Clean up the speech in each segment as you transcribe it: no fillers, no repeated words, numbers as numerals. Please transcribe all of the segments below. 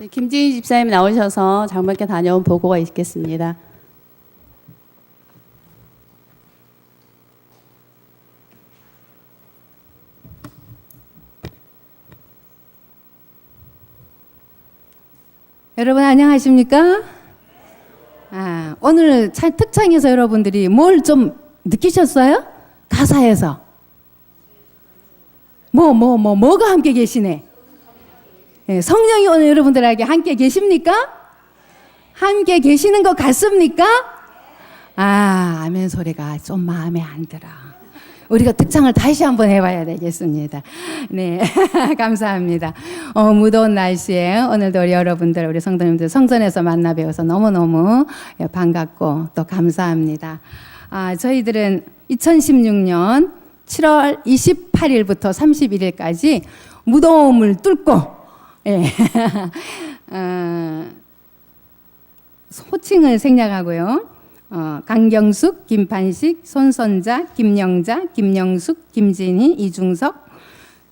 네, 김지희 집사님 나오셔서 장밖에 다녀온 보고가 있겠습니다. 여러분 안녕하십니까? 오늘 특창에서 여러분들이 뭘 좀 느끼셨어요? 가사에서 뭐가 함께 계시네? 네, 성령이 오늘 여러분들에게 함께 계십니까? 함께 계시는 것 같습니까? 아멘 소리가 좀 마음에 안 들어. 우리가 특창을 다시 한번 해봐야 되겠습니다. 네, 감사합니다. 무더운 날씨에 오늘도 우리 여러분들, 우리 성도님들 성전에서 만나 뵈어서 너무너무 반갑고 또 감사합니다. 저희들은 2016년 7월 28일부터 31일까지 무더움을 뚫고 호칭을 생략하고요. 강경숙, 김판식, 손선자, 김영자, 김영숙, 김진희, 이중석,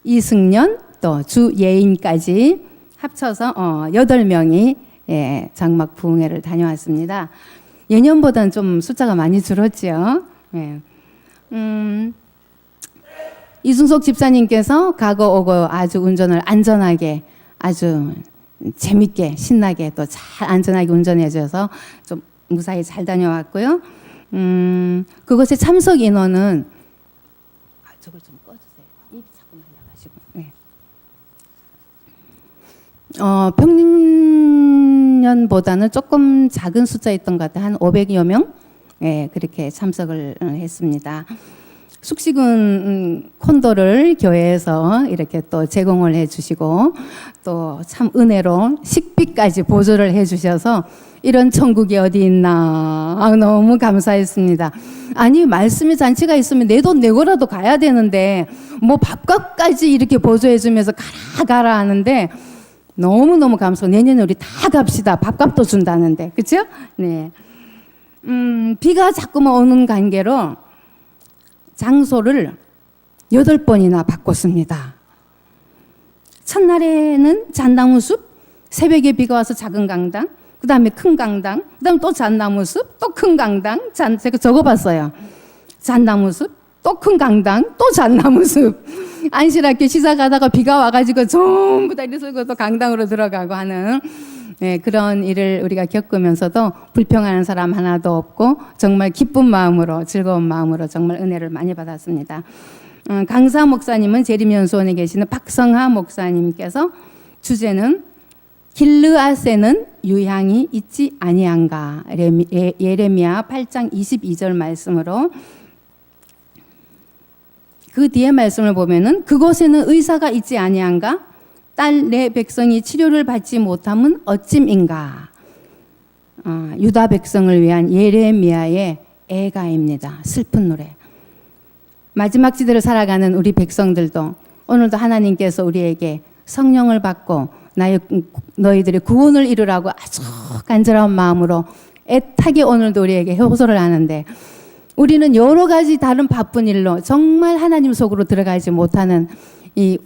이승연, 또 주예인까지 합쳐서 8명이 장막 부흥회를 다녀왔습니다. 예년보다는 좀 숫자가 많이 줄었죠. 이승석 집사님께서 가고 오고 아주 운전을 안전하게 아주 재밌게 신나게 또 잘 안전하게 운전해 주셔서 좀 무사히 잘 다녀왔고요. 그것의 참석 인원은 저걸 좀 꺼주세요. 입이 자꾸 말라가지고. 평년보다는 조금 작은 숫자였던 것 같아요. 한 500여 명? 그렇게 참석을 했습니다. 숙식은 콘도를 교회에서 이렇게 또 제공을 해주시고 또 참 은혜로 식비까지 보조를 해주셔서 이런 천국이 어디 있나 너무 감사했습니다. 아니 말씀의 잔치가 있으면 내 돈 내고라도 가야 되는데 뭐 밥값까지 이렇게 보조해주면서 가라 하는데 너무너무 감사하고 내년에 우리 다 갑시다. 밥값도 준다는데 그렇죠? 네. 비가 자꾸만 오는 관계로 장소를 8번이나 바꿨습니다. 첫날에는 잣나무숲, 새벽에 비가 와서 작은 강당, 그 다음에 큰 강당, 그 다음에 또 잣나무숲, 또 큰 강당, 제가 적어봤어요. 잣나무숲, 또 큰 강당, 또 잣나무숲. 안실학교 시작하다가 비가 와가지고 전부 다 이래서 또 강당으로 들어가고 하는 그런 일을 우리가 겪으면서도 불평하는 사람 하나도 없고 정말 기쁜 마음으로 즐거운 마음으로 정말 은혜를 많이 받았습니다. 강사 목사님은 재림연수원에 계시는 박성하 목사님께서 주제는 길르앗에는 유향이 있지 아니한가 예레미야 8장 22절 말씀으로 그 뒤에 말씀을 보면은 그곳에는 의사가 있지 아니한가 딸 내 백성이 치료를 받지 못함은 어찜인가. 유다 백성을 위한 예레미야의 애가입니다. 슬픈 노래. 마지막 시대를 살아가는 우리 백성들도 오늘도 하나님께서 우리에게 성령을 받고 너희들의 구원을 이루라고 아주 간절한 마음으로 애타게 오늘도 우리에게 호소를 하는데 우리는 여러 가지 다른 바쁜 일로 정말 하나님 속으로 들어가지 못하는 이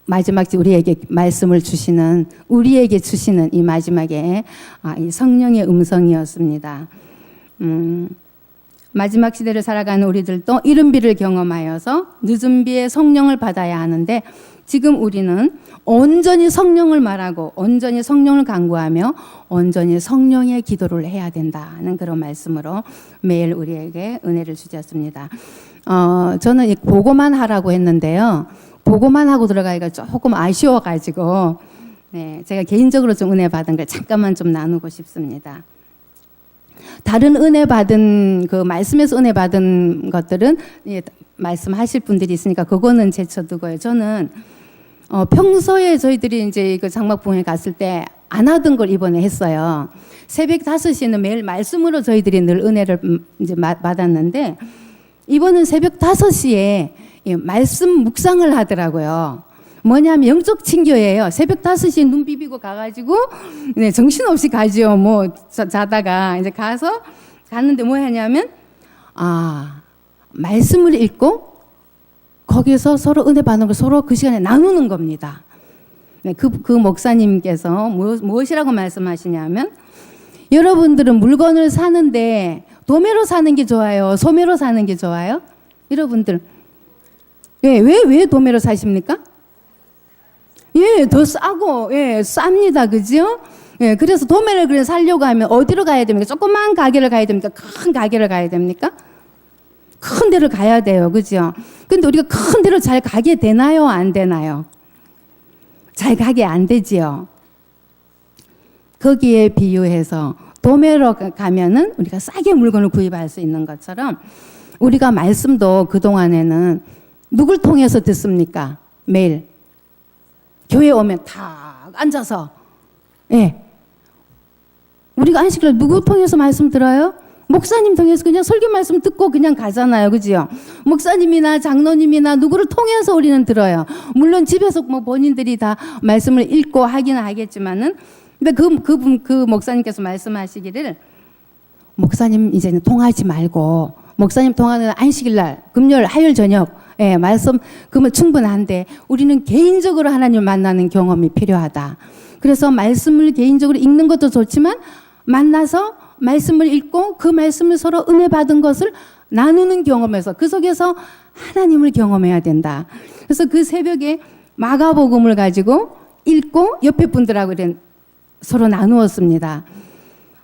마지막 우리에게 말씀을 주시는 우리에게 주시는 이 마지막에 이 성령의 음성이었습니다. 마지막 시대를 살아가는 우리들도 이른 비를 경험하여서 늦은 비에 성령을 받아야 하는데 지금 우리는 온전히 성령을 말하고 온전히 성령을 간구하며 온전히 성령의 기도를 해야 된다는 그런 말씀으로 매일 우리에게 은혜를 주셨습니다. 저는 보고만 하라고 했는데요. 보고만 하고 들어가기가 조금 아쉬워가지고 제가 개인적으로 좀 은혜 받은 걸 잠깐만 좀 나누고 싶습니다. 다른 은혜 받은 그 말씀에서 은혜 받은 것들은 말씀하실 분들이 있으니까 그거는 제쳐두고요. 저는 평소에 저희들이 이제 그 장막 부흥회 갔을 때 안 하던 걸 이번에 했어요. 새벽 5시에는 매일 말씀으로 저희들이 늘 은혜를 이제 받았는데 이번은 새벽 5시에 말씀 묵상을 하더라고요. 뭐냐면 영적 친교예요. 새벽 5시에 눈 비비고 가가지고 정신없이 가죠. 뭐 자다가 이제 갔는데 뭐 하냐면 말씀을 읽고 거기서 서로 은혜 받는 걸 서로 그 시간에 나누는 겁니다. 네, 그 목사님께서 무엇이라고 말씀하시냐면 여러분들은 물건을 사는데 도매로 사는 게 좋아요? 소매로 사는 게 좋아요? 여러분들 왜 도매로 사십니까? 예, 더 싸고 예, 쌉니다. 그죠? 예, 그래서 도매를 그래 살려고 하면 어디로 가야 됩니까? 조그만 가게를 가야 됩니까? 큰 가게를 가야 됩니까? 큰 데를 가야 돼요. 그죠? 근데 우리가 큰 데로 잘 가게 되나요? 안 되나요? 잘 가게 안 되지요. 거기에 비유해서 도매로 가면은 우리가 싸게 물건을 구입할 수 있는 것처럼 우리가 말씀도 그동안에는 누굴 통해서 듣습니까? 매일. 교회 오면 다 앉아서. 예. 우리가 안식일 누구 통해서 말씀 들어요? 목사님 통해서 그냥 설교 말씀 듣고 그냥 가잖아요. 그지요? 목사님이나 장로님이나 누구를 통해서 우리는 들어요. 물론 집에서 뭐 본인들이 다 말씀을 읽고 하기는 하겠지만은 근데 그 목사님께서 말씀하시기를 목사님 이제는 통하지 말고 목사님 통하는 안식일 날, 금요일, 화요일 저녁 예, 말씀 그러면 충분한데 우리는 개인적으로 하나님을 만나는 경험이 필요하다. 그래서 말씀을 개인적으로 읽는 것도 좋지만 만나서 말씀을 읽고 그 말씀을 서로 은혜 받은 것을 나누는 경험에서 그 속에서 하나님을 경험해야 된다. 그래서 그 새벽에 마가복음을 가지고 읽고 옆에 분들하고 서로 나누었습니다.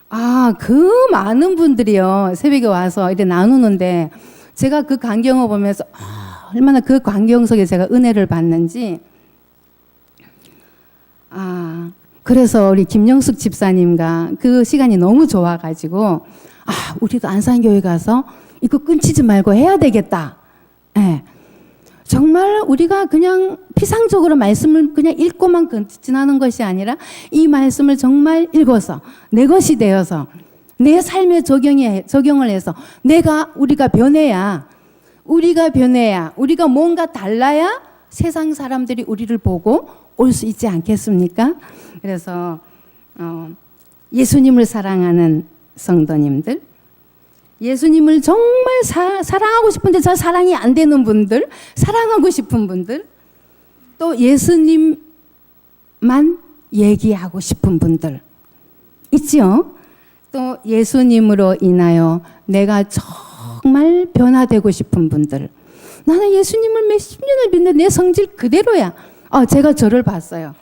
아, 그 많은 분들이요 새벽에 와서 이렇게 나누는데 제가 그 광경을 보면서 얼마나 그 광경 속에 제가 은혜를 받는지. 그래서 우리 김영숙 집사님과 그 시간이 너무 좋아가지고 우리도 안산교회 가서 이거 끊치지 말고 해야 되겠다. 예. 정말 우리가 그냥 피상적으로 말씀을 그냥 읽고만 지나는 것이 아니라 이 말씀을 정말 읽어서 내 것이 되어서 내 삶에 적용을 해서 우리가 변해야 우리가 뭔가 달라야 세상 사람들이 우리를 보고 올 수 있지 않겠습니까? 그래서 예수님을 사랑하는 성도님들, 예수님을 정말 사랑하고 싶은데 저 사랑이 안 되는 분들, 사랑하고 싶은 분들, 또 예수님만 얘기하고 싶은 분들 있지요. 또 예수님으로 인하여 내가 정말 변화되고 싶은 분들, 나는 예수님을 몇십 년을 믿는데 내 성질 그대로야. 제가 저를 봤어요.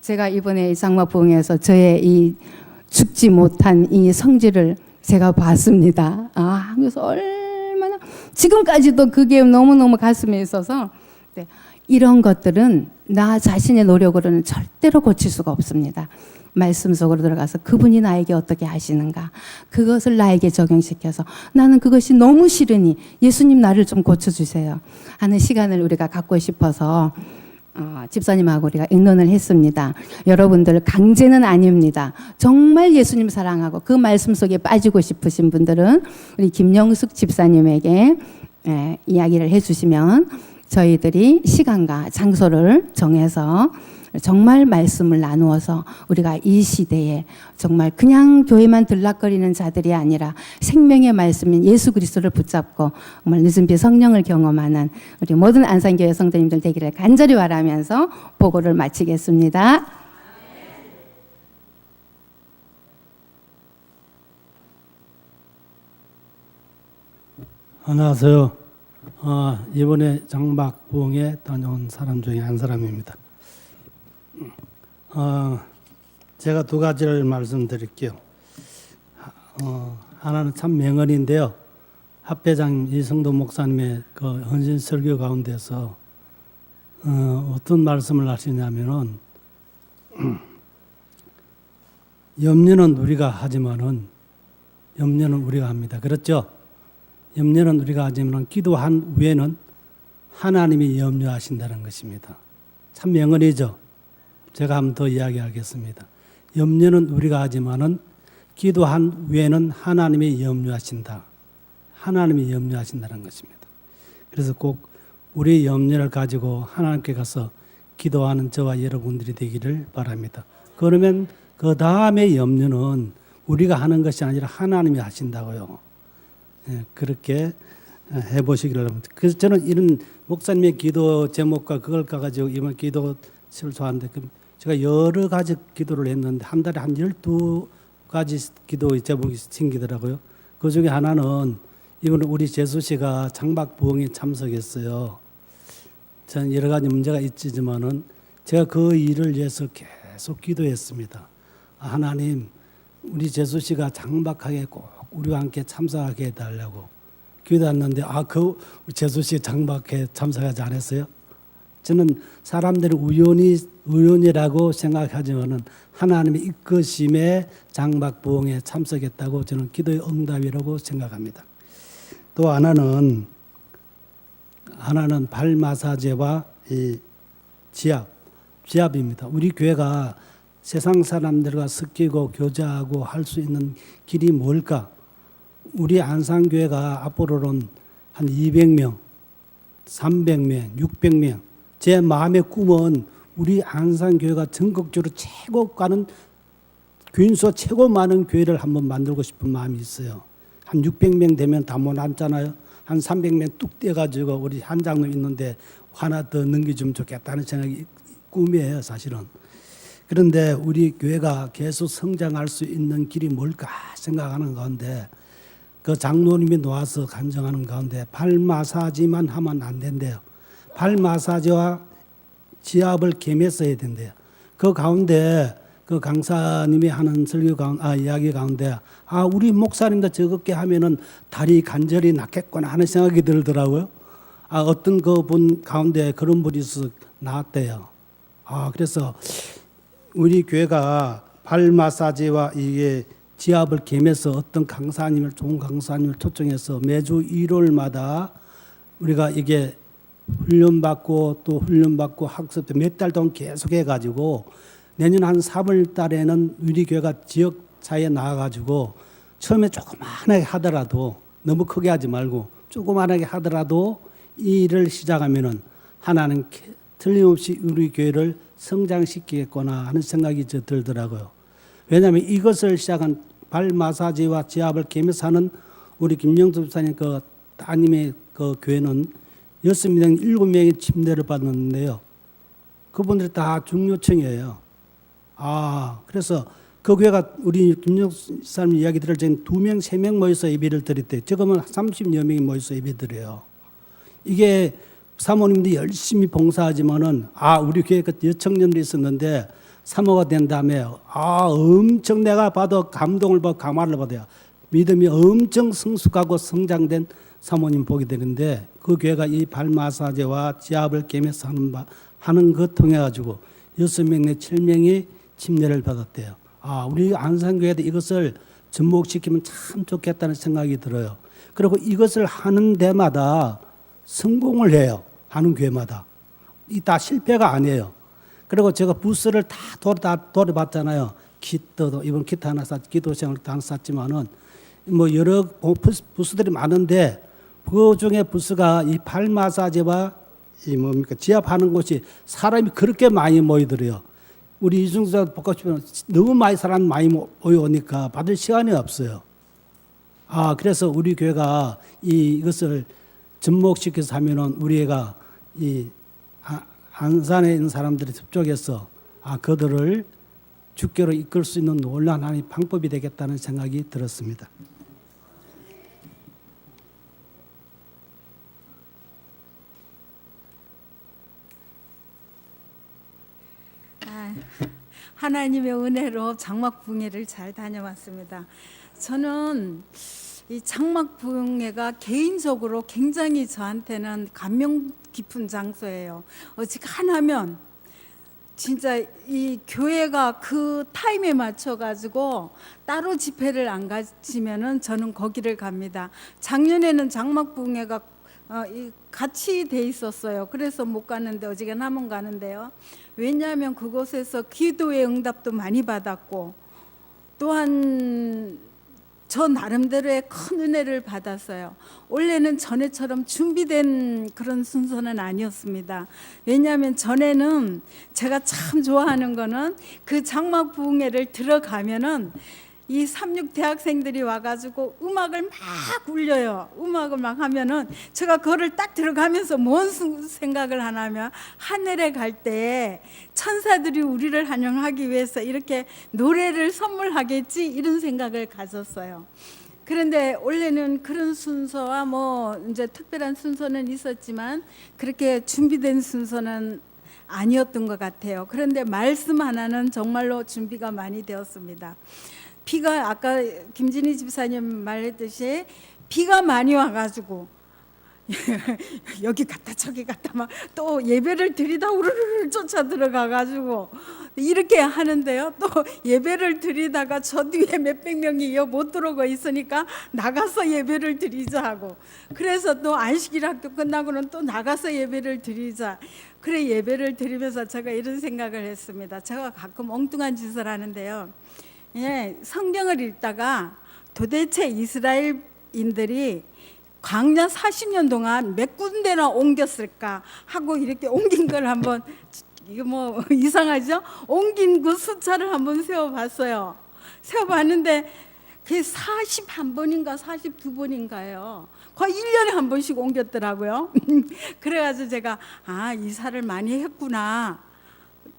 제가 이번에 이 장막부흥에서 저의 이 죽지 못한 이 성질을 제가 봤습니다. 그래서 얼마나 지금까지도 그게 너무너무 가슴에 있어서 네, 이런 것들은 나 자신의 노력으로는 절대로 고칠 수가 없습니다. 말씀 속으로 들어가서 그분이 나에게 어떻게 하시는가 그것을 나에게 적용시켜서 나는 그것이 너무 싫으니 예수님 나를 좀 고쳐주세요 하는 시간을 우리가 갖고 싶어서 집사님하고 우리가 의논을 했습니다. 여러분들 강제는 아닙니다. 정말 예수님 사랑하고 그 말씀 속에 빠지고 싶으신 분들은 우리 김영숙 집사님에게 이야기를 해주시면 저희들이 시간과 장소를 정해서 정말 말씀을 나누어서 우리가 이 시대에 정말 그냥 교회만 들락거리는 자들이 아니라 생명의 말씀인 예수 그리스도를 붙잡고 정말 늦은 비 성령을 경험하는 우리 모든 안산교회 성도님들 되기를 간절히 바라면서 보고를 마치겠습니다. 안녕하세요. 이번에 장막부흥에 다녀온 사람 중에 한 사람입니다. 제가 두 가지를 말씀드릴게요. 하나는 참 명언인데요. 합회장 이성도 목사님의 그 헌신 설교 가운데서 어떤 말씀을 하시냐면은 염려는 우리가 하지만은 염려는 우리가 합니다. 그렇죠? 염려는 우리가 하지만 기도한 후에는 하나님이 염려하신다는 것입니다. 참 명언이죠. 제가 한 번 더 이야기하겠습니다. 염려는 우리가 하지만은 기도한 후에는 하나님이 염려하신다. 하나님이 염려하신다는 것입니다. 그래서 꼭 우리 염려를 가지고 하나님께 가서 기도하는 저와 여러분들이 되기를 바랍니다. 그러면 그 다음에 염려는 우리가 하는 것이 아니라 하나님이 하신다고요. 그렇게 해보시기를 바랍니다. 그래서 저는 이런 목사님의 기도 제목과 그걸 가지고 이번 기도 실수하는데 제가 여러 가지 기도를 했는데 한 달에 한 12가지 기도 제목이 생기더라고요. 그 중에 하나는 이번에 우리 재수 씨가 장막 부흥에 참석했어요. 저는 여러 가지 문제가 있지만은 제가 그 일을 위해서 계속 기도했습니다. 하나님, 우리 재수 씨가 장막하게 꼭 우리와 함께 참석하게 해달라고 기도했는데 그 재수 씨 장막에 참석하지 않았어요? 저는 사람들이 우연이라고 생각하지만은 하나님의 이끄심에 장막 부흥에 참석했다고 저는 기도의 응답이라고 생각합니다. 또 하나는 발 마사지와 이 지압입니다. 우리 교회가 세상 사람들과 섞이고 교제하고 할 수 있는 길이 뭘까? 우리 안산교회가 앞으로는 한 200명, 300명, 600명. 제 마음의 꿈은 우리 안산교회가 전국적으로 최고 가는 교인수 최고 많은 교회를 한번 만들고 싶은 마음이 있어요. 한 600명 되면 다 못 앉잖아요. 한 300명 뚝 떼가지고 우리 한 장로 있는데 하나 더 넘겨주면 좋겠다는 생각이 꿈이에요, 사실은. 그런데 우리 교회가 계속 성장할 수 있는 길이 뭘까 생각하는 가운데 그 장로님이 놓아서 간증하는 가운데 발 마사지만 하면 안 된대요. 발 마사지와 지압을 겸해서 해야 된대요. 그 가운데 그 강사님이 하는 이야기 가운데 우리 목사님도 저렇게 하면은 다리 관절이 낫겠구나 하는 생각이 들더라고요. 어떤 그 분 가운데 그런 분이 나왔대요. 그래서 우리 교회가 발 마사지와 이게 지압을 겸해서 어떤 좋은 강사님을 초청해서 매주 일요일마다 우리가 이게 훈련받고 또 훈련받고 학습 몇 달 동안 계속 해가지고 내년 한 3월 달에는 우리 교회가 지역사회에 나와가지고 처음에 조그만하게 하더라도 너무 크게 하지 말고 조그만하게 하더라도 이 일을 시작하면은 하나는 틀림없이 우리 교회를 성장시키겠구나 하는 생각이 들더라고요. 왜냐하면 이것을 시작한 발 마사지와 지압을 겸해서 하는 우리 김영수 집사님 그 따님의 그 교회는 6명, 7명의 침례를 받았는데요. 그분들이 다 중요층이에요. 그래서 그 교회가 우리 김영수 집사님 이야기 들을 적에 2명, 3명 모여서 예배를 드릴 때 지금은 30여 명이 모여서 예배 드려요. 이게 사모님도 열심히 봉사하지만은 우리 교회 그 여청년들이 있었는데 사모가 된 다음에 엄청 내가 봐도 감동을 받고 감화를 받아요. 믿음이 엄청 성숙하고 성장된 사모님 보게 되는데 그 교회가 이 발 마사지와 지압을 겸해서 하는 것 통해 가지고 6명 내 7명이 침례를 받았대요. 우리 안산교회도 이것을 접목시키면 참 좋겠다는 생각이 들어요. 그리고 이것을 하는 데마다 성공을 해요. 하는 교회마다. 이 다 실패가 아니에요. 그리고 제가 부스를 다 돌아봤잖아요. 기도도 이번 기타 하나 기도생을 다 샀지만은 여러 부스들이 많은데 그 중에 부스가 이 발 마사지와 지압하는 곳이 사람이 그렇게 많이 모이더래요. 우리 이중사 복합집회는 너무 사람 많이 모여오니까 받을 시간이 없어요. 그래서 우리 교회가 이것을 접목시켜서 하면은 우리가 이 안산에 있는 사람들이 접촉해서 그들을 주께로 이끌 수 있는 놀라운 하나님의 방법이 되겠다는 생각이 들었습니다. 하나님의 은혜로 장막 부흥회를 잘 다녀왔습니다. 저는 이 장막 부흥회가 개인적으로 굉장히 저한테는 감명 깊은 장소예요. 어지간하면 진짜 이 교회가 그 타임에 맞춰 가지고 따로 집회를 안 가지면은 저는 거기를 갑니다. 작년에는 장막 부흥회가 같이 돼 있었어요. 그래서 못 가는데 어지간하면 가는데요. 왜냐하면 그곳에서 기도의 응답도 많이 받았고 또한 저 나름대로의 큰 은혜를 받았어요. 원래는 전에처럼 준비된 그런 순서는 아니었습니다. 왜냐하면 전에는 제가 참 좋아하는 거는 그 장막 부흥회를 들어가면은 이 36 대학생들이 와가지고 음악을 막 울려요. 음악을 막 하면은 제가 그거를 딱 들어가면서 뭔 생각을 하냐면 하늘에 갈 때 천사들이 우리를 환영하기 위해서 이렇게 노래를 선물하겠지 이런 생각을 가졌어요. 그런데 원래는 그런 순서와 뭐 이제 특별한 순서는 있었지만 그렇게 준비된 순서는 아니었던 것 같아요. 그런데 말씀 하나는 정말로 준비가 많이 되었습니다. 비가 아까 김진희 집사님 말했듯이 비가 많이 와가지고 여기 갔다 저기 갔다 막 또 예배를 드리다 우르르 쫓아 들어가가지고 이렇게 하는데요. 또 예배를 드리다가 저 뒤에 몇백 명이 못 들어오고 있으니까 나가서 예배를 드리자 하고, 그래서 또 안식일 학교 끝나고는 또 나가서 예배를 드리자. 그래 예배를 드리면서 제가 이런 생각을 했습니다. 제가 가끔 엉뚱한 짓을 하는데요. 예, 성경을 읽다가 도대체 이스라엘인들이 광야 40년 동안 몇 군데나 옮겼을까 하고 이렇게 옮긴 걸 한번, 이거 뭐 이상하죠? 옮긴 그 숫자를 한번 세어봤어요. 세어봤는데 그게 41번인가 42번인가요. 거의 1년에 한 번씩 옮겼더라고요. 그래가지고 제가 이사를 많이 했구나,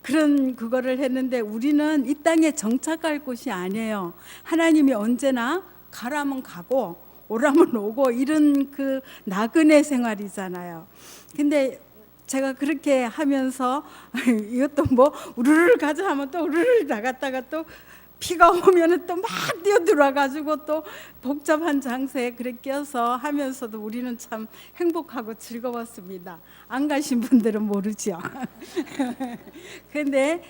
그런 그거를 했는데, 우리는 이 땅에 정착할 곳이 아니에요. 하나님이 언제나 가라면 가고 오라면 오고 이런 그 나그네 생활이잖아요. 근데 제가 그렇게 하면서 이것도 뭐 우르르 가자 하면 또 우르르 나갔다가 또 비가 오면은 또 막 뛰어들어 가지고 또 복잡한 장소에 그렇게 껴서 하면서도 우리는 참 행복하고 즐거웠습니다. 안 가신 분들은 모르죠. 근데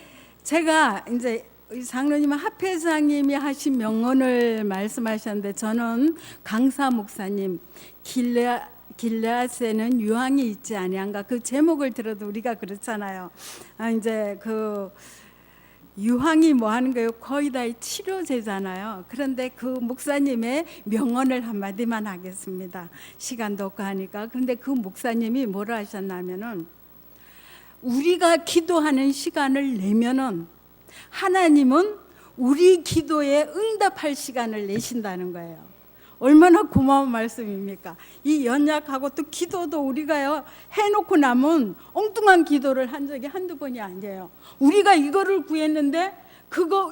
제가 이제 장로님 합회장님이 하신 명언을 말씀하셨는데, 저는 강사 목사님 길앗에는 유황이 있지 아니한가, 그 제목을 들어도 우리가 그렇잖아요. 이제 그 유황이 뭐 하는 거예요? 거의 다 치료제잖아요. 그런데 그 목사님의 명언을 한마디만 하겠습니다. 시간도 없고 하니까. 그런데 그 목사님이 뭐라 하셨냐면은, 우리가 기도하는 시간을 내면은 하나님은 우리 기도에 응답할 시간을 내신다는 거예요. 얼마나 고마운 말씀입니까? 이 연약하고 또 기도도 우리가요 해놓고 남은 엉뚱한 기도를 한 적이 한두 번이 아니에요. 우리가 이거를 구했는데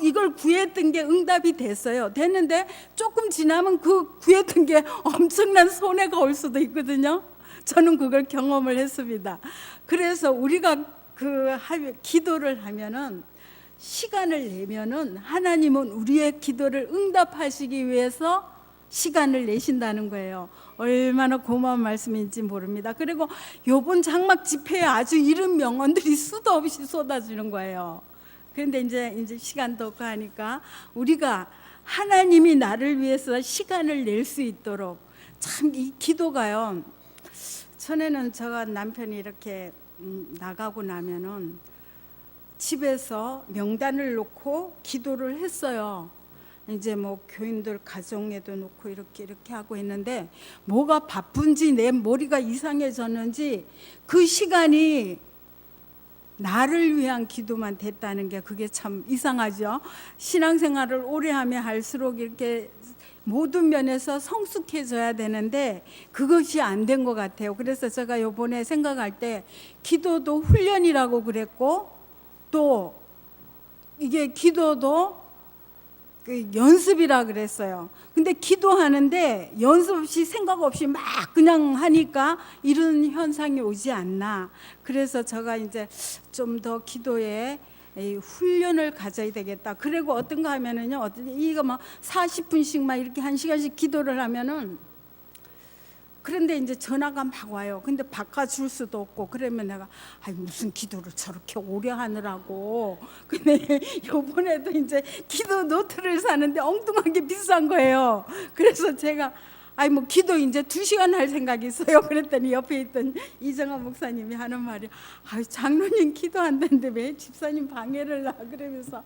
이걸 구했던 게 응답이 됐어요. 됐는데 조금 지나면 그 구했던 게 엄청난 손해가 올 수도 있거든요. 저는 그걸 경험을 했습니다. 그래서 우리가 기도를 하면은, 시간을 내면은 하나님은 우리의 기도를 응답하시기 위해서 시간을 내신다는 거예요. 얼마나 고마운 말씀인지 모릅니다. 그리고 요번 장막 집회에 아주 이런 명언들이 수도 없이 쏟아지는 거예요. 그런데 이제 시간도 없고 하니까 우리가 하나님이 나를 위해서 시간을 낼 수 있도록, 참 이 기도가요. 전에는 제가 남편이 이렇게 나가고 나면은 집에서 명단을 놓고 기도를 했어요. 이제 뭐 교인들 가정에도 놓고 이렇게 하고 있는데, 뭐가 바쁜지 내 머리가 이상해졌는지 그 시간이 나를 위한 기도만 됐다는 게, 그게 참 이상하죠. 신앙생활을 오래 하면 할수록 이렇게 모든 면에서 성숙해져야 되는데 그것이 안 된 것 같아요. 그래서 제가 이번에 생각할 때 기도도 훈련이라고 그랬고, 또 이게 기도도 그 연습이라 그랬어요. 근데 기도하는데 연습 없이 생각 없이 막 그냥 하니까 이런 현상이 오지 않나. 그래서 제가 이제 좀 더 기도에 훈련을 가져야 되겠다. 그리고 어떤가 하면은요, 이거 막 40분씩만 이렇게 1시간씩 기도를 하면은, 그런데 이제 전화가 막 와요. 근데 바꿔줄 수도 없고, 그러면 내가 무슨 기도를 저렇게 오래 하느라고. 근데 요번에도 이제 기도 노트를 사는데 엉뚱하게 비싼 거예요. 그래서 제가 뭐 기도 이제 2시간 할 생각이 있어요. 그랬더니 옆에 있던 이정환 목사님이 하는 말이, 장로님 기도한다는데 왜 집사님 방해를 나, 그러면서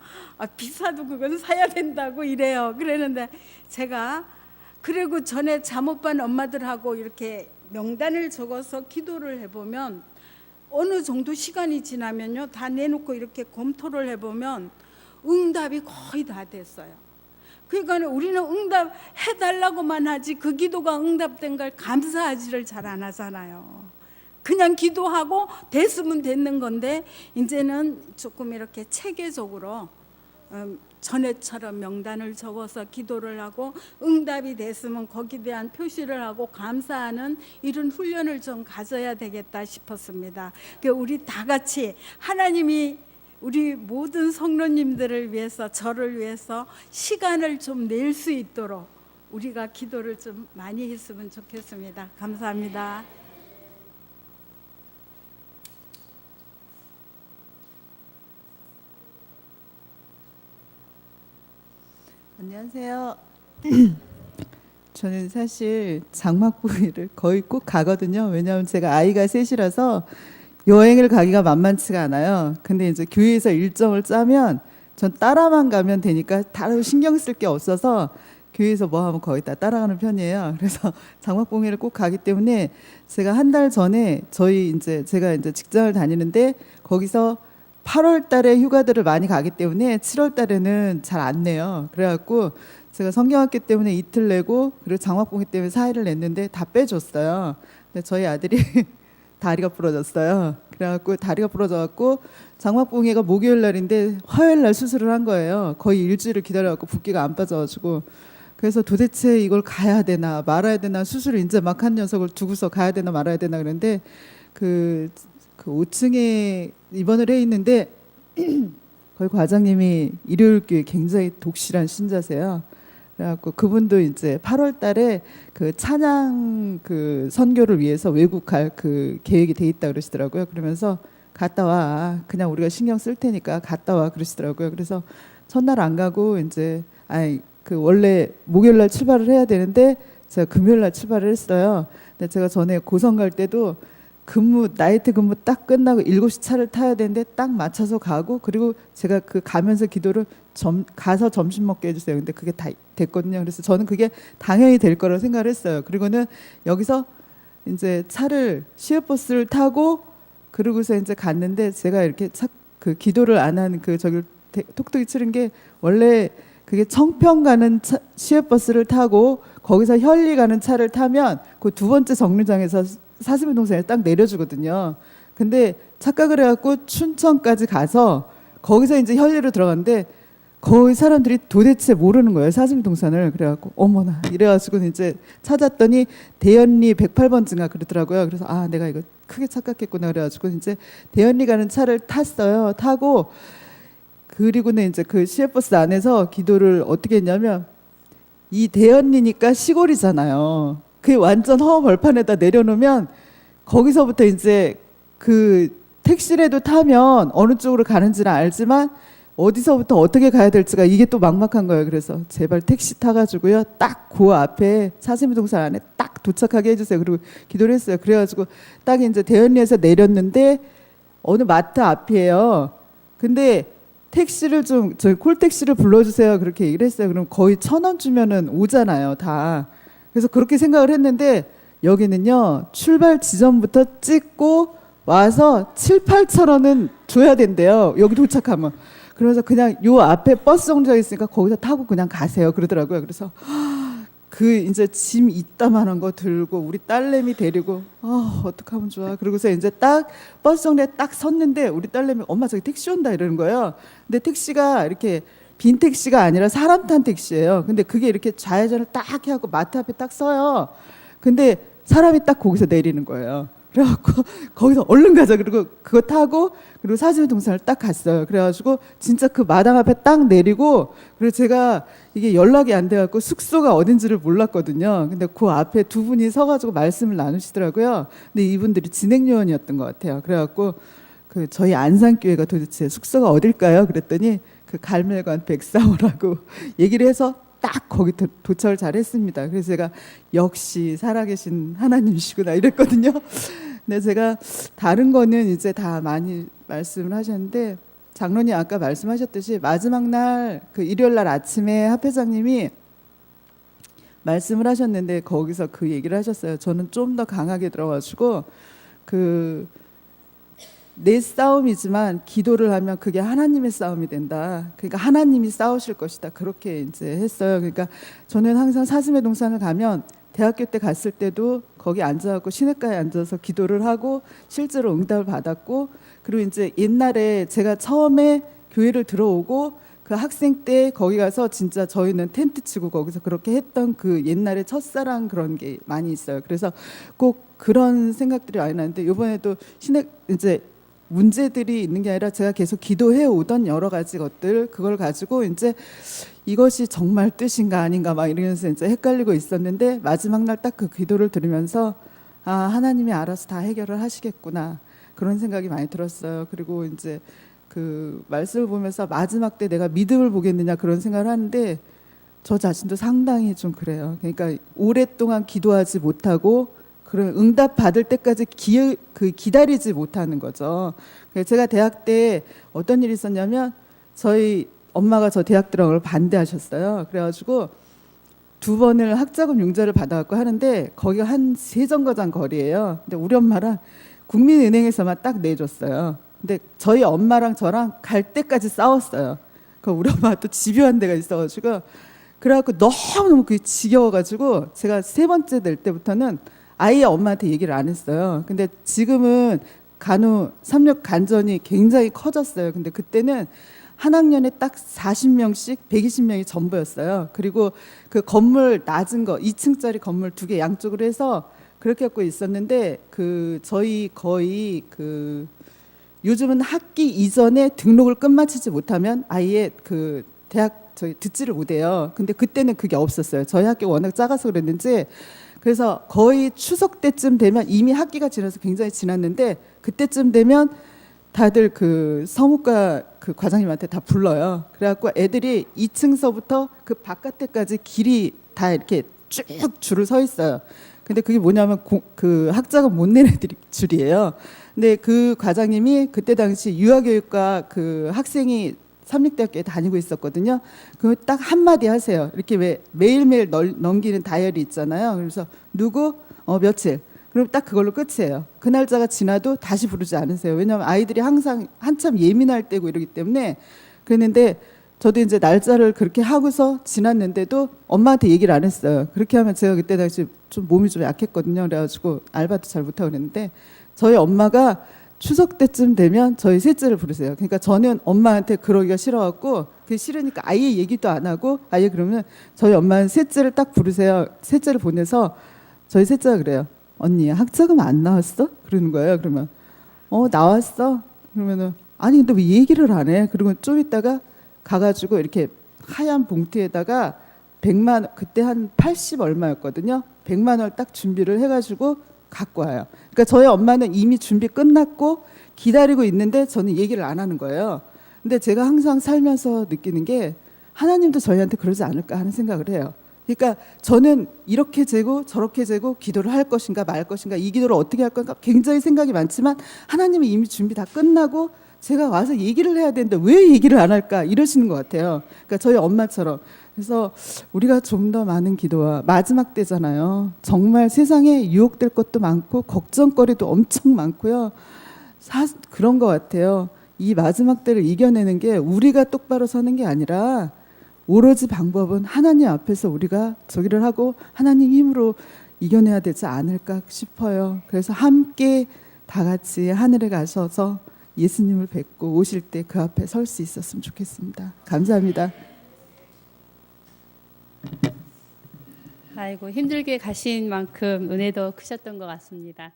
비싸도 그건 사야 된다고 이래요. 그러는데 제가, 그리고 전에 잠못반 엄마들하고 이렇게 명단을 적어서 기도를 해보면, 어느 정도 시간이 지나면요, 다 내놓고 이렇게 검토를 해보면 응답이 거의 다 됐어요. 그러니까 우리는 응답해달라고만 하지 그 기도가 응답된 걸 감사하지를 잘 안 하잖아요. 그냥 기도하고 됐으면 됐는 건데 이제는 조금 이렇게 체계적으로 전에처럼 명단을 적어서 기도를 하고 응답이 됐으면 거기에 대한 표시를 하고 감사하는 이런 훈련을 좀 가져야 되겠다 싶었습니다. 우리 다 같이 하나님이 우리 모든 성도님들을 위해서 저를 위해서 시간을 좀 낼 수 있도록 우리가 기도를 좀 많이 했으면 좋겠습니다. 감사합니다. 안녕하세요. 저는 사실 장막부회를 거의 꼭 가거든요. 왜냐하면 제가 아이가 셋이라서 여행을 가기가 만만치가 않아요. 근데 이제 교회에서 일정을 짜면 전 따라만 가면 되니까 다른 신경 쓸 게 없어서 교회에서 뭐 하면 거의 다 따라가는 편이에요. 그래서 장막부회를 꼭 가기 때문에 제가 한 달 전에 제가 이제 직장을 다니는데 거기서 8월 달에 휴가들을 많이 가기 때문에 7월 달에는 잘 안 내요. 그래갖고 제가 성경학기 때문에 이틀 내고 그리고 장막봉회 때문에 4일을 냈는데 다 빼줬어요. 근데 저희 아들이 다리가 부러졌어요. 그래갖고 다리가 부러져갖고 장막봉회가 목요일 날인데 화요일 날 수술을 한 거예요. 거의 일주일을 기다려갖고 붓기가 안 빠져가지고 그래서 도대체 이걸 가야 되나 말아야 되나 수술을 이제 막 한 녀석을 두고서 가야 되나 말아야 되나 그랬는데 그 5층에 입원을 해 있는데 거기 과장님이 일요일교회 굉장히 독실한 신자세요. 그래갖고 그분도 이제 8월 달에 그 찬양 그 선교를 위해서 외국 갈 그 계획이 돼 있다 그러시더라고요. 그러면서 갔다 와. 그냥 우리가 신경 쓸 테니까 갔다 와 그러시더라고요. 그래서 첫날 안 가고 이제 그 원래 목요일 날 출발을 해야 되는데 제가 금요일 날 출발을 했어요. 근데 제가 전에 고성 갈 때도 나이트 근무 딱 끝나고 7시 차를 타야 되는데 딱 맞춰서 가고 그리고 제가 그 가면서 기도를 가서 점심 먹게 해주세요. 근데 그게 다 됐거든요. 그래서 저는 그게 당연히 될 거라고 생각을 했어요. 그리고는 여기서 이제 시외버스를 타고 그러고서 이제 갔는데 제가 이렇게 그 기도를 안 하는 저기 톡톡이 치는 게 원래 그게 청평 가는 시외버스를 타고 거기서 현리 가는 차를 타면 그 두 번째 정류장에서 사슴의 동산에 딱 내려주거든요. 근데 착각을 해갖고 춘천까지 가서 거기서 이제 현리로 들어갔는데 거기 사람들이 도대체 모르는 거예요. 사슴의 동산을. 그래갖고 어머나 이래가지고 이제 찾았더니 대연리 108번쯤가 그러더라고요. 그래서 내가 이거 크게 착각했구나 그래가지고 이제 대연리 가는 차를 탔어요. 타고 그리고는 이제 그 시외버스 안에서 기도를 어떻게 했냐면 이 대연리니까 시골이잖아요. 그게 완전 허허 벌판에다 내려놓으면 거기서부터 이제 그 택시라도 타면 어느 쪽으로 가는지는 알지만 어디서부터 어떻게 가야 될지가 이게 또 막막한 거예요. 그래서 제발 택시 타가지고요. 딱 그 앞에 사슴의 동산 안에 딱 도착하게 해주세요. 그리고 기도를 했어요. 그래가지고 딱 이제 대연리에서 내렸는데 어느 마트 앞이에요. 근데 택시를 저희 콜택시를 불러주세요. 그렇게 얘기를 했어요. 그럼 거의 1,000원 주면은 오잖아요. 다. 그래서 그렇게 생각을 했는데 여기는요 출발 지점부터 찍고 와서 7, 8천 원은 줘야 된대요. 여기 도착하면. 그래서 그냥 요 앞에 버스 정류장 있으니까 거기서 타고 그냥 가세요. 그러더라고요. 그래서 이제 짐 이따만한 거 들고 우리 딸내미 데리고 어떡하면 좋아. 그러고서 이제 딱 버스 정류장에 딱 섰는데 우리 딸내미 엄마 저기 택시 온다 이러는 거예요. 근데 택시가 이렇게 빈 택시가 아니라 사람 탄 택시예요. 근데 그게 이렇게 좌회전을 딱 해갖고 마트 앞에 딱 서요. 근데 사람이 딱 거기서 내리는 거예요. 그래갖고 거기서 얼른 가자. 그리고 그거 타고 그리고 사슴의 동산을 딱 갔어요. 그래가지고 진짜 그 마당 앞에 딱 내리고 그리고 제가 이게 연락이 안 돼갖고 숙소가 어딘지를 몰랐거든요. 근데 그 앞에 두 분이 서가지고 말씀을 나누시더라고요. 근데 이분들이 진행요원이었던 것 같아요. 그래갖고 저희 안산교회가 도대체 숙소가 어딜까요? 그랬더니 그 갈멜관 백사호라고 얘기를 해서 딱 거기 도착을 잘했습니다. 그래서 제가 역시 살아계신 하나님이시구나 이랬거든요. 근데 제가 다른 거는 이제 다 많이 말씀을 하셨는데 장로님 아까 말씀하셨듯이 마지막 날 그 일요일 날 아침에 합회장님이 말씀을 하셨는데 거기서 그 얘기를 하셨어요. 저는 좀 더 강하게 들어가지고 내 싸움이지만 기도를 하면 그게 하나님의 싸움이 된다. 그러니까 하나님이 싸우실 것이다. 그렇게 이제 했어요. 그러니까 저는 항상 사슴의 동산을 가면 대학교 때 갔을 때도 거기 앉아갖고 시냇가에 앉아서 기도를 하고 실제로 응답을 받았고, 그리고 이제 옛날에 제가 처음에 교회를 들어오고 그 학생 때 거기 가서 진짜 저희는 텐트 치고 거기서 그렇게 했던 그 옛날에 첫사랑 그런 게 많이 있어요. 그래서 꼭 그런 생각들이 많이 나는데, 이번에도 이제 문제들이 있는 게 아니라 제가 계속 기도해 오던 여러 가지 것들, 그걸 가지고 이제 이것이 정말 뜻인가 아닌가 막 이러면서 이제 헷갈리고 있었는데, 마지막 날 딱 그 기도를 들으면서 아, 하나님이 알아서 다 해결을 하시겠구나, 그런 생각이 많이 들었어요. 그리고 이제 그 말씀을 보면서 마지막 때 내가 믿음을 보겠느냐 그런 생각을 하는데, 저 자신도 상당히 좀 그래요. 그러니까 오랫동안 기도하지 못하고 그런 응답 받을 때까지 기다리지 못하는 거죠. 그래서 제가 대학 때 어떤 일이 있었냐면, 저희 엄마가 저 대학 들어가는 걸 반대하셨어요. 그래가지고 2번을 학자금 융자를 받아갖고 하는데, 거기가 한 3정거장 거리예요. 근데 우리 엄마랑 국민은행에서만 딱 내줬어요. 근데 저희 엄마랑 저랑 갈 때까지 싸웠어요. 그 우리 엄마가 또 집요한 데가 있어가지고, 그래갖고 너무너무 그게 지겨워가지고 제가 3번째 될 때부터는 아예 엄마한테 얘기를 안 했어요. 근데 지금은 간호 3력 간전이 굉장히 커졌어요. 근데 그때는 한 학년에 딱 40명씩 120명이 전부였어요. 그리고 그 건물 낮은 거 2층짜리 건물 2개 양쪽으로 해서 그렇게 갖고 있었는데, 그 저희 거의 그 요즘은 학기 이전에 등록을 끝마치지 못하면 아예 그 대학 저희 듣지를 못해요. 근데 그때는 그게 없었어요. 저희 학교 워낙 작아서 그랬는지, 그래서 거의 추석 때쯤 되면 이미 학기가 지나서 굉장히 지났는데, 그때쯤 되면 다들 그 서무과 그 과장님한테 다 불러요. 그래갖고 애들이 2층서부터 그 바깥에까지 길이 다 이렇게 쭉 줄을 서 있어요. 근데 그게 뭐냐면 그 학자금 못 낸 애들이 줄이에요. 근데 그 과장님이 그때 당시 유아교육과 그 학생이 삼립대학교에 다니고 있었거든요. 그 딱 한마디 하세요. 이렇게 왜 매일매일 넘기는 다이어리 있잖아요. 그래서 누구 며칠, 그럼 딱 그걸로 끝이에요. 그 날짜가 지나도 다시 부르지 않으세요. 왜냐하면 아이들이 항상 한참 예민할 때고 이러기 때문에. 그랬는데 저도 이제 날짜를 그렇게 하고서 지났는데도 엄마한테 얘기를 안 했어요. 그렇게 하면 제가 그때 당시 좀 몸이 좀 약했거든요. 그래가지고 알바도 잘 못하고 그랬는데, 저희 엄마가 추석 때쯤 되면 저희 셋째를 부르세요. 그러니까 저는 엄마한테 그러기가 싫어갖고, 그게 싫으니까 아예 얘기도 안 하고, 아예 그러면 저희 엄마는 셋째를 딱 부르세요. 셋째를 보내서 저희 셋째가 그래요. 언니 학자금 안 나왔어? 그러는 거예요. 그러면 나왔어. 그러면은 아니 근데 왜 얘기를 안 해? 그리고 좀 있다가 가가지고 이렇게 하얀 봉투에다가 100만 원, 그때 한 80 얼마였거든요. 100만 원 딱 준비를 해가지고 갖고 와요. 그러니까 저희 엄마는 이미 준비 끝났고 기다리고 있는데 저는 얘기를 안 하는 거예요. 근데 제가 항상 살면서 느끼는 게, 하나님도 저희한테 그러지 않을까 하는 생각을 해요. 그러니까 저는 이렇게 재고 저렇게 재고 기도를 할 것인가 말 것인가, 이 기도를 어떻게 할 건가 굉장히 생각이 많지만, 하나님이 이미 준비 다 끝나고 제가 와서 얘기를 해야 되는데 왜 얘기를 안 할까 이러시는 것 같아요. 그러니까 저희 엄마처럼. 그래서 우리가 좀 더 많은 기도와, 마지막 때잖아요. 정말 세상에 유혹될 것도 많고 걱정거리도 엄청 많고요. 그런 것 같아요. 이 마지막 때를 이겨내는 게 우리가 똑바로 서는 게 아니라, 오로지 방법은 하나님 앞에서 우리가 저기를 하고 하나님 힘으로 이겨내야 되지 않을까 싶어요. 그래서 함께 다 같이 하늘에 가셔서 예수님을 뵙고 오실 때 그 앞에 설 수 있었으면 좋겠습니다. 감사합니다. 아이고, 힘들게 가신 만큼 은혜도 크셨던 것 같습니다.